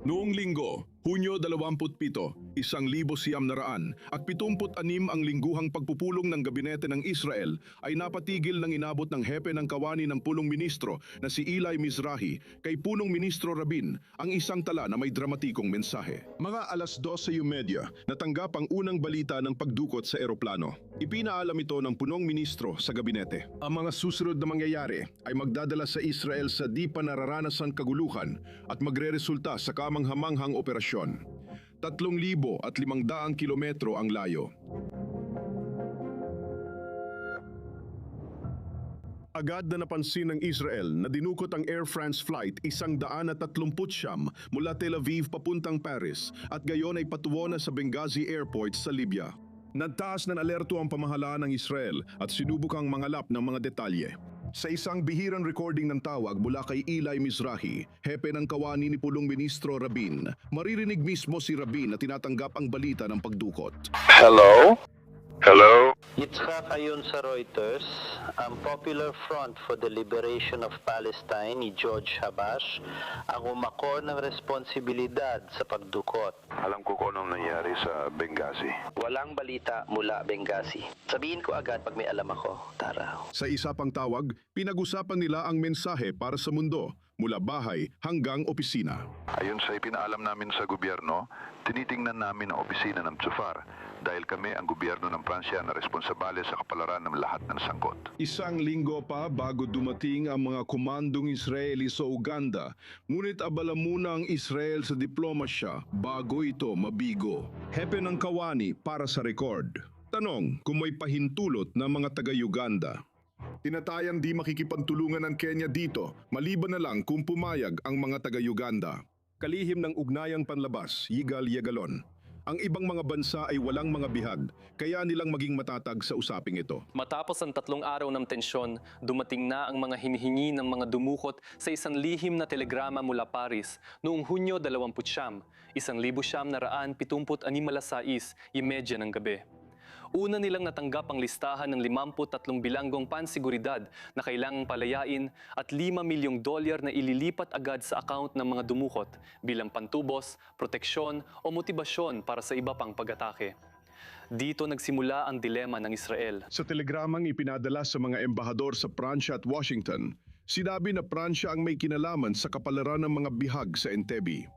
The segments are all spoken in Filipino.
Noong linggo, Hunyo 27, 1,976 ang lingguhang pagpupulong ng gabinete ng Israel ay napatigil ng inabot ng hepe ng kawani ng pulong ministro na si Eli Mizrahi kay punong ministro Rabin ang isang tala na may dramatikong mensahe. Mga alas 12:30, natanggap ang unang balita ng pagdukot sa eroplano. Ipinaalam ito ng punong ministro sa gabinete. Ang mga susunod na mangyayari ay magdadala sa Israel sa di pa nararanasang kaguluhan at magreresulta sa kamanghamanghang operasyon. 3,500 kilometro ang layo. Agad na napansin ng Israel na dinukot ang Air France Flight 139 mula Tel Aviv papuntang Paris at gayon ay patuwo na sa Benghazi Airport sa Libya. Nagtaas ng alerto ang pamahalaan ng Israel at sinubukang mangalap ng mga detalye. Sa isang bihirang recording ng tawag mula kay Eli Mizrahi, hepe ng kawani ni Pulong Ministro Rabin, maririnig mismo si Rabin na tinatanggap ang balita ng pagdukot. Hello? Hello? Yitzhak ayon sa Reuters, ang Popular Front for the Liberation of Palestine ni George Habash ang umako ng responsibilidad sa pagdukot. Alam ko kung anong nangyari sa Benghazi. Walang balita mula Benghazi. Sabihin ko agad pag may alam ako, Tara. Sa isa pang tawag, pinag-usapan nila ang mensahe para sa mundo, mula bahay hanggang opisina. Ayon sa ipinaalam namin sa gobyerno, tinitingnan namin ang opisina ng Tsufar dahil kami ang gobyerno ng Pransya na responsabale sa kapalaran ng lahat ng sangkot. Isang linggo pa bago dumating ang mga komandong Israeli sa Uganda, ngunit abala muna ang Israel sa diplomasya bago ito mabigo. Hepe ng kawani para sa record. Tanong kung may pahintulot ng mga taga-Uganda. Tinatayang di makikipagtulungan ng Kenya dito, maliban na lang kung pumayag ang mga taga-Uganda. Kalihim ng ugnayang panlabas, Yigal Yagalon. Ang ibang mga bansa ay walang mga bihag, kaya nilang maging matatag sa usaping ito. Matapos ang 3 araw ng tensyon, dumating na ang mga hinihingi ng mga dumukot sa isang lihim na telegrama mula Paris noong Hunyo 20, 1976 ng gabi. Una nilang natanggap ang listahan ng 53 bilanggong pansiguridad na kailangang palayain at $5 milyong na ililipat agad sa account ng mga dumukot bilang pantubos, proteksyon o motibasyon para sa iba pang pag-atake. Dito nagsimula ang dilema ng Israel. Sa telegramang ipinadala sa mga embahador sa Pransya at Washington, sinabi na Pransya ang may kinalaman sa kapalaran ng mga bihag sa Entebbe.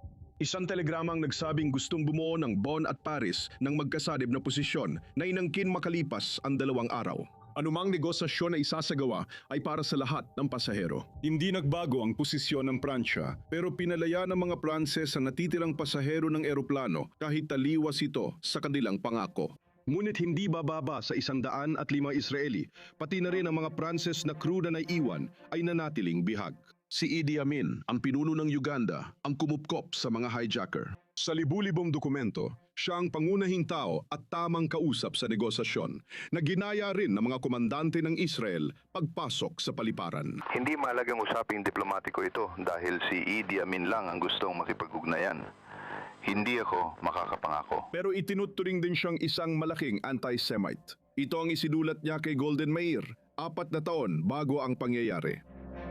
Isang telegramang nagsabing gustong bumuo ng Bonn at Paris ng magkasadib na posisyon na inangkin makalipas ang 2 araw. Anumang negosasyon na isasagawa ay para sa lahat ng pasahero. Hindi nagbago ang posisyon ng Pransya, pero pinalaya ng mga Pranses ang natitirang pasahero ng eroplano kahit taliwas ito sa kanilang pangako. Ngunit hindi bababa sa 105 Israeli, pati na rin ang mga Pranses na crew na naiwan ay nanatiling bihag. Si Idi Amin, ang pinuno ng Uganda, ang kumupkop sa mga hijacker. Sa libu-libong dokumento, siya ang pangunahing tao at tamang kausap sa negosasyon na ginaya rin ng mga komandante ng Israel pagpasok sa paliparan. Hindi mahalagang usaping diplomatiko ito dahil si Idi Amin lang ang gustong makipag-ugnayan. Hindi ako makakapangako. Pero itinuturing din siyang isang malaking anti-Semite. Ito ang isinulat niya kay Golden Meir, 4 na taon bago ang pangyayari.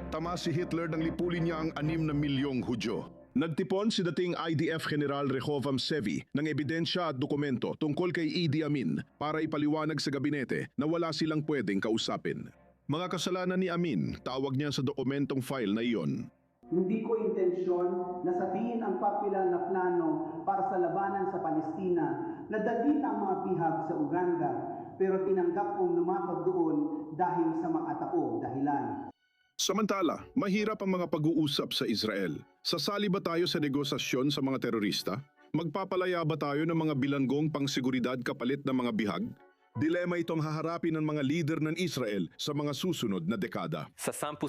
Tama si Hitler nang lipulin niya ang 6 na milyong Hudyo. Nagtipon si dating IDF General Rehovam Sevi ng ebidensya at dokumento tungkol kay Idi Amin para ipaliwanag sa gabinete na wala silang pwedeng kausapin. Mga kasalanan ni Amin, tawag niya sa dokumentong file na iyon. Hindi ko intensyon na sabihin ang popular na plano para sa labanan sa Palestina na dalhin ang mga bihag sa Uganda, pero tinanggap kong lumakad doon dahil sa makataong dahilan. Samantala, mahirap ang mga pag-uusap sa Israel. Sasali ba tayo sa negosasyon sa mga terorista? Magpapalaya ba tayo ng mga bilanggong pangseguridad kapalit ng mga bihag? Dilema itong haharapin ng mga lider ng Israel sa mga susunod na dekada. Sa 10,000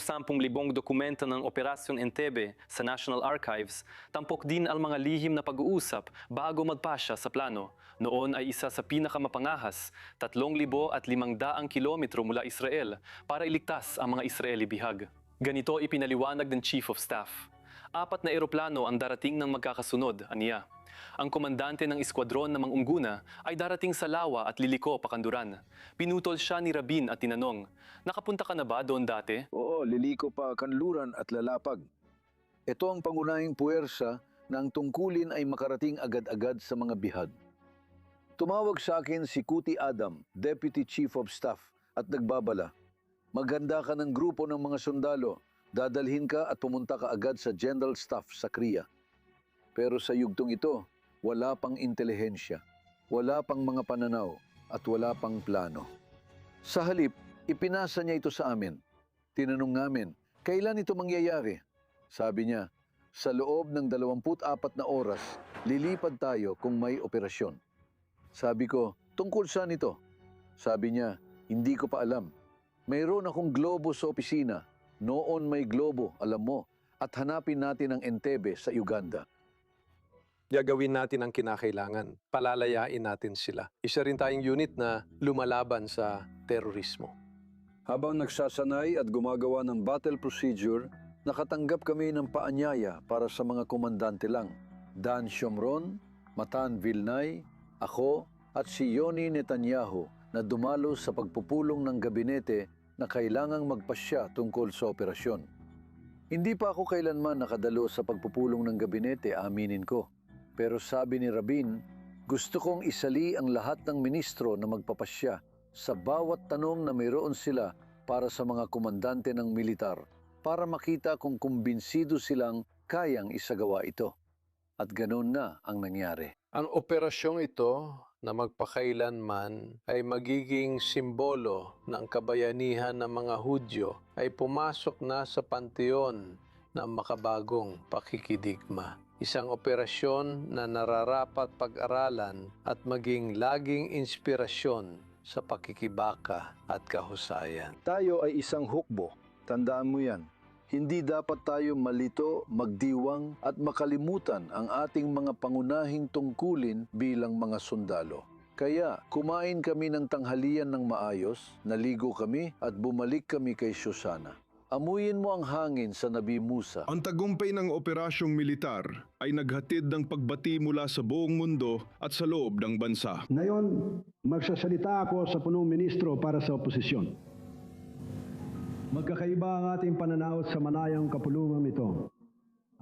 dokumento ng Operasyon Entebbe sa National Archives, tampok din ang mga lihim na pag-uusap bago magpasya sa plano. Noon ay isa sa pinakamapangahas, 3,500 kilometro mula Israel para iligtas ang mga Israeli bihag. Ganito ipinaliwanag ng Chief of Staff. 4 na eroplano ang darating ng magkakasunod, aniya. Ang komandante ng eskwadron na Mangungguna ay darating sa Lawa at Liliko, Pakanduran. Pinutol siya ni Rabin at tinanong, "Nakapunta ka na ba doon dati?" Oo, Liliko pa, Kanluran at Lalapag. Ito ang pangunahing puwersa na ang tungkulin ay makarating agad-agad sa mga bihag. Tumawag sa akin si Kuti Adam, Deputy Chief of Staff, at nagbabala, "Maghanda ka ng grupo ng mga sundalo, dadalhin ka at pumunta ka agad sa General Staff sa Korea." Pero sa yugtong ito, wala pang intelihensya, wala pang mga pananaw, at wala pang plano. Sa halip, ipinasa niya ito sa amin. Tinanong namin, kailan ito mangyayari? Sabi niya, sa loob ng 24 na oras, lilipad tayo kung may operasyon. Sabi ko, tungkol saan ito? Sabi niya, hindi ko pa alam. Mayroon akong globo sa opisina. Noon may globo, alam mo, at hanapin natin ang Entebbe sa Uganda. Gagawin natin ang kinakailangan. Palalayain natin sila. Isa rin tayong unit na lumalaban sa terorismo. Habang nagsasanay at gumagawa ng battle procedure, nakatanggap kami ng paanyaya para sa mga komandante lang. Dan Shomron, Matan Vilnay, ako at si Yoni Netanyahu na dumalo sa pagpupulong ng gabinete na kailangang magpasya tungkol sa operasyon. Hindi pa ako kailanman nakadalo sa pagpupulong ng gabinete, aminin ko. Pero sabi ni Rabin, gusto kong isali ang lahat ng ministro na magpapasya sa bawat tanong na mayroon sila para sa mga komandante ng militar para makita kung kumbinsido silang kayang isagawa ito. At ganoon na ang nangyari. Ang operasyong ito na magpakailanman ay magiging simbolo ng kabayanihan ng mga Hudyo ay pumasok na sa panteon ng makabagong pakikidigma. Isang operasyon na nararapat pag-aralan at maging laging inspirasyon sa pakikibaka at kahusayan. Tayo ay isang hukbo. Tandaan mo yan. Hindi dapat tayo malito, magdiwang at makalimutan ang ating mga pangunahing tungkulin bilang mga sundalo. Kaya kumain kami ng tanghalian ng maayos, naligo kami at bumalik kami kay Shoshana. Amuyin mo ang hangin sa Nabi Musa. Ang tagumpay ng operasyong militar ay naghatid ng pagbati mula sa buong mundo at sa loob ng bansa. Ngayon, magsasalita ako sa punong ministro para sa oposisyon. Magkakaiba ang ating pananaw sa manayang kapulungan ito.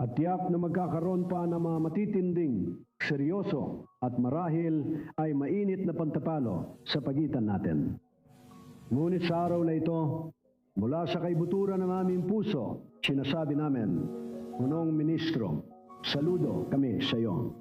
At tiyak na magkakaroon pa ng mga matitinding, seryoso at marahil ay mainit na pantapalo sa pagitan natin. Ngunit sa araw na ito, mula sa kaibuturan ng aming puso, sinasabi namin, Punong Ministro, saludo kami sa iyo.